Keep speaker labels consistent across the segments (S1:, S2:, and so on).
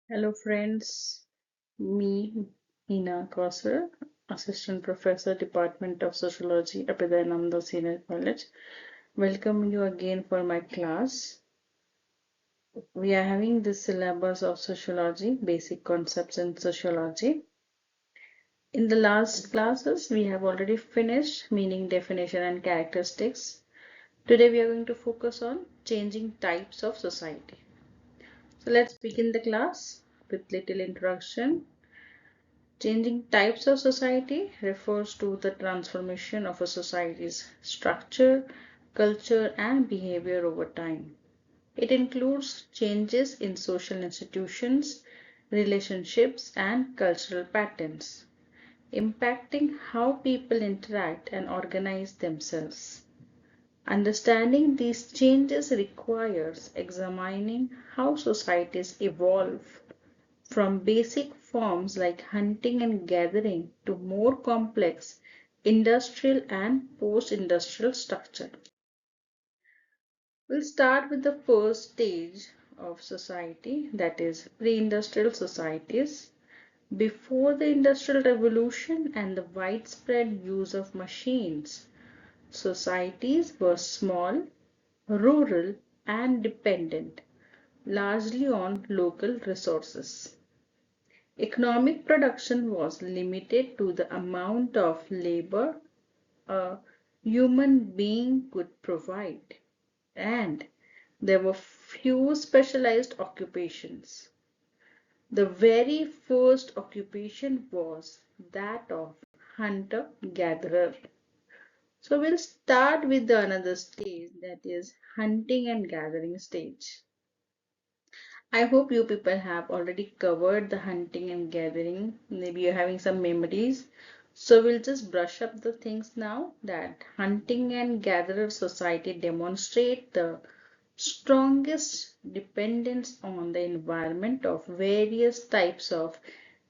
S1: Hello friends, me Hina Kausar, Assistant Professor, Department of Sociology, Abhidananda Senior College. Welcome you again for my class. We are having this syllabus of sociology, basic concepts in sociology. In the last classes, we have already finished meaning, definition and characteristics. Today we are going to focus on changing types of society. So let's begin the class with little introduction. Changing types of society refers to the transformation of a society's structure, culture, and behavior over time. It includes changes in social institutions, relationships, and cultural patterns, impacting how people interact and organize themselves. Understanding these changes requires examining how societies evolve from basic forms like hunting and gathering to more complex industrial and post-industrial structure. We'll start with the first stage of society, that is pre-industrial societies. Before the Industrial Revolution and the widespread use of machines, societies were small, rural, and dependent, largely on local resources. Economic production was limited to the amount of labor a human being could provide, and there were few specialized occupations. The very first occupation was that of hunter-gatherer. So we'll start with another stage, that is hunting and gathering stage. I hope you people have already covered the hunting and gathering. Maybe you're having some memories. So we'll just brush up the things now that hunting and gatherer society demonstrate the strongest dependence on the environment of various types of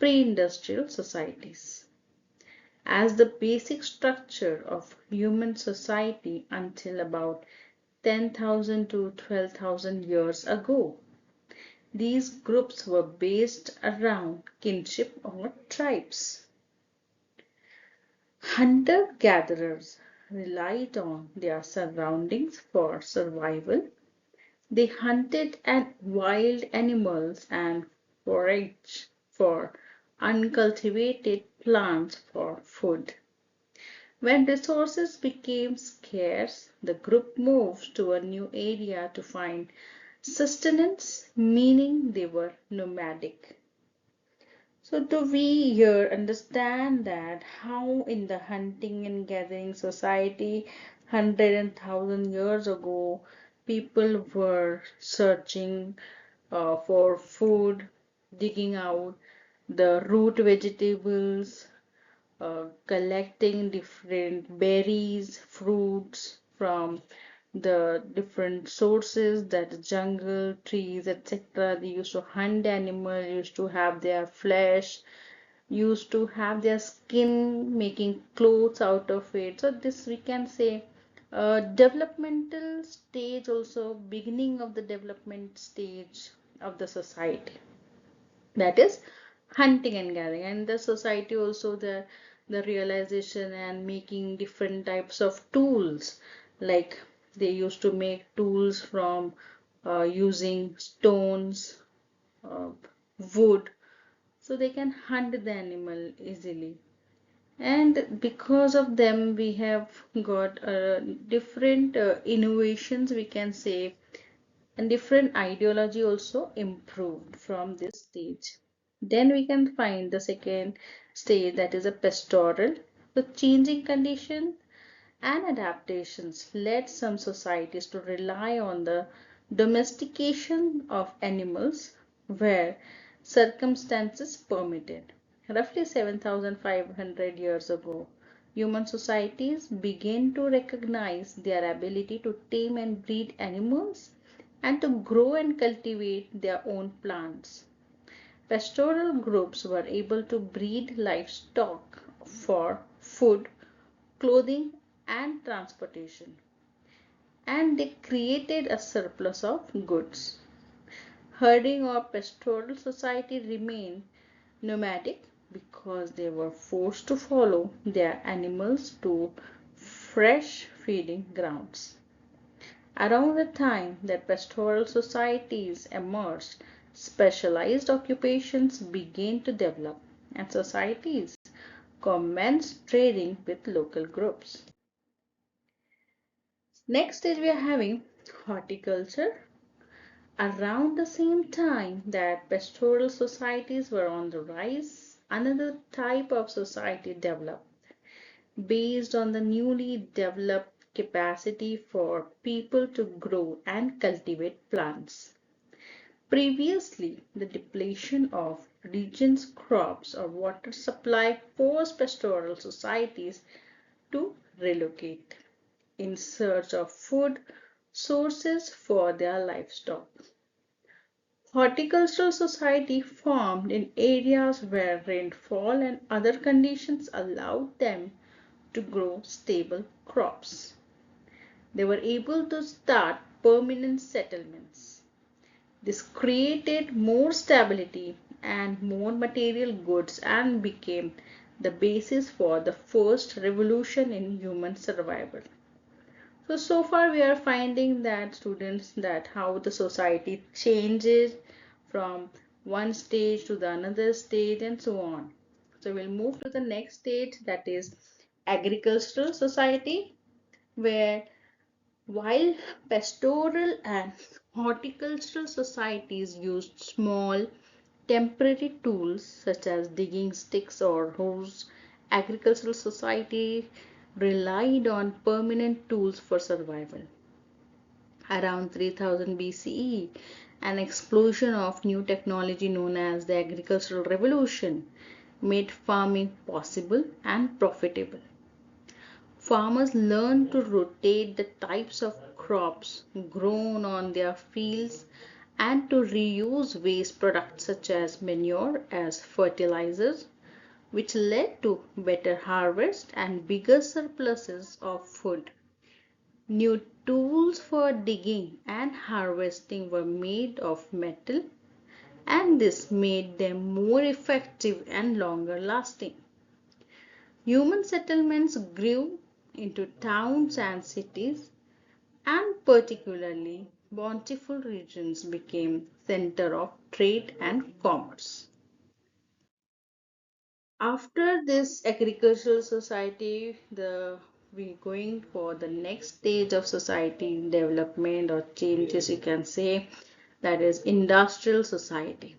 S1: pre-industrial societies. As the basic structure of human society until about 10,000 to 12,000 years ago. These groups were based around kinship or tribes. Hunter-gatherers relied on their surroundings for survival. They hunted wild animals and foraged for uncultivated plants for food. When resources became scarce, the group moved to a new area to find sustenance, meaning they were nomadic. So do we here understand that how in the hunting and gathering society 100,000 years ago people were searching for food, digging out the root vegetables, collecting different berries, fruits from the different sources, that jungle, trees, etc. They used to hunt animals, used to have their flesh, used to have their skin, making clothes out of it. So this we can say developmental stage, also beginning of the development stage of the society, that is hunting and gathering. And the society also the realization and making different types of tools, like they used to make tools from using stones, uh, wood, so they can hunt the animal easily. And because of them we have got different innovations, we can say, and different ideology also improved from this stage. Then we can find the second stage, that is a pastoral. The changing condition and adaptations led some societies to rely on the domestication of animals where circumstances permitted. Roughly 7,500 years ago, human societies began to recognize their ability to tame and breed animals and to grow and cultivate their own plants. Pastoral groups were able to breed livestock for food, clothing, and transportation, and they created a surplus of goods. Herding or pastoral society remained nomadic because they were forced to follow their animals to fresh feeding grounds. Around the time that pastoral societies emerged, specialized occupations began to develop, and societies commenced trading with local groups. Next is we are having horticulture. Around the same time that pastoral societies were on the rise, another type of society developed based on the newly developed capacity for people to grow and cultivate plants. Previously, the depletion of regions' crops or water supply forced pastoral societies to relocate in search of food sources for their livestock. Horticultural society formed in areas where rainfall and other conditions allowed them to grow stable crops. They were able to start permanent settlements. This created more stability and more material goods and became the basis for the first revolution in human survival. So far we are finding that students that how the society changes from one stage to the another stage and so on. So we'll move to the next stage, that is agricultural society, where while pastoral and horticultural societies used small temporary tools such as digging sticks or hoes, agricultural society relied on permanent tools for survival. Around 3000 BCE, an explosion of new technology known as the agricultural revolution made farming possible and profitable. Farmers learned to rotate the types of crops grown on their fields and to reuse waste products such as manure as fertilizers, which led to better harvest and bigger surpluses of food. New tools for digging and harvesting were made of metal, and this made them more effective and longer lasting. Human settlements grew into towns and cities, and particularly bountiful regions became center of trade and commerce. After this agricultural society, we going for the next stage of society development or changes, you can say, that is industrial society.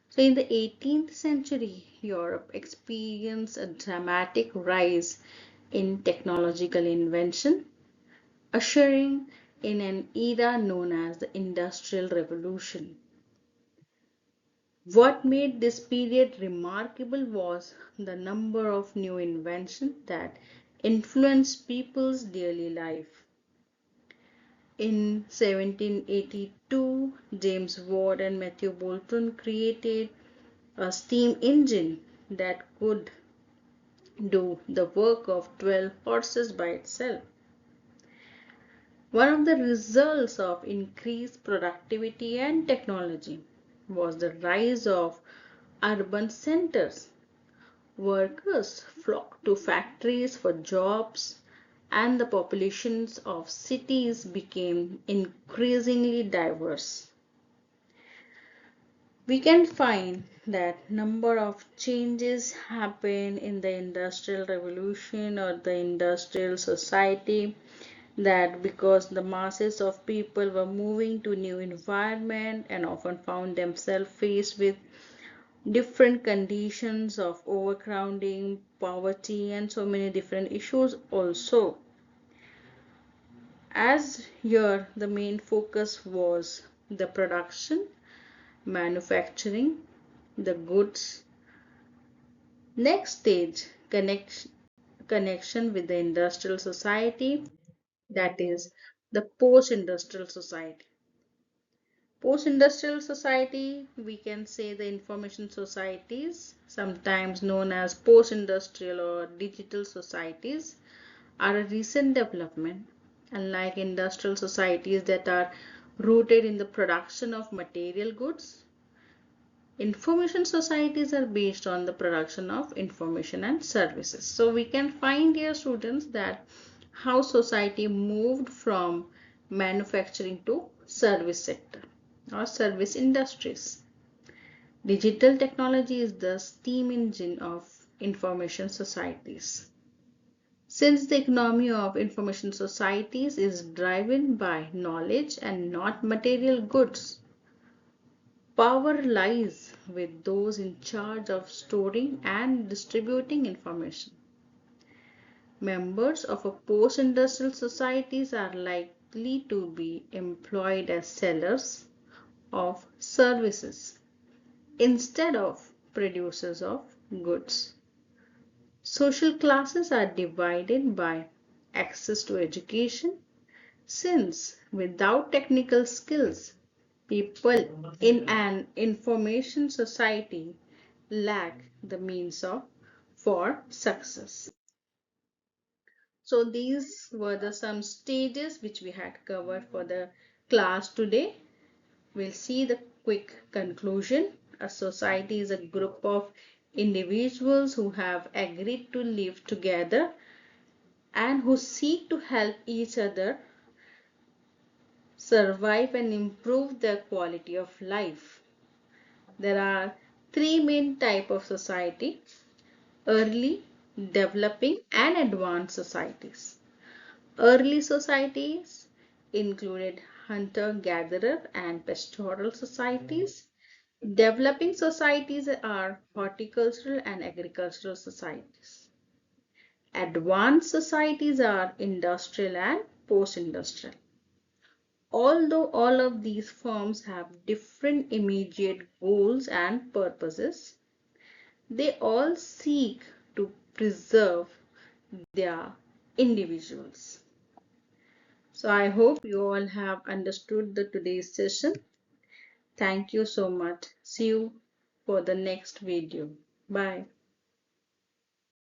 S1: So in the 18th century, Europe experienced a dramatic rise in technological invention, ushering in an era known as the Industrial Revolution. What made this period remarkable was the number of new inventions that influenced people's daily life. In 1782, James Watt and Matthew Boulton created a steam engine that could do the work of 12 horses by itself. One of the results of increased productivity and technology was the rise of urban centers. Workers flocked to factories for jobs, and the populations of cities became increasingly diverse. We can find that number of changes happen in the industrial revolution or the industrial society, that because the masses of people were moving to new environment and often found themselves faced with different conditions of overcrowding, poverty, and so many different issues also. As here the main focus was the production, manufacturing, the goods. Next stage, connection with the industrial society, that is the post-industrial society. Post-industrial society, we can say the information societies, sometimes known as post-industrial or digital societies, are a recent development. Unlike industrial societies that are rooted in the production of material goods. Information societies are based on the production of information and services. So we can find here, students, that how society moved from manufacturing to service sector or service industries. Digital technology is the steam engine of information societies. Since the economy of information societies is driven by knowledge and not material goods, power lies with those in charge of storing and distributing information. Members of a post-industrial societies are likely to be employed as sellers of services instead of producers of goods. Social classes are divided by access to education, since without technical skills, people in an information society lack the means for success. So these were the some stages which we had covered for the class today. We'll see the quick conclusion. A society is a group of individuals who have agreed to live together and who seek to help each other survive and improve their quality of life. There are three main types of society: early, developing, and advanced societies. Early societies included hunter-gatherer and pastoral societies. Developing societies are horticultural and agricultural societies. Advanced societies are industrial and post-industrial. Although all of these forms have different immediate goals and purposes, they all seek to preserve their individuals. So I hope you all have understood the today's session. Thank you so much. See you for the next video. Bye.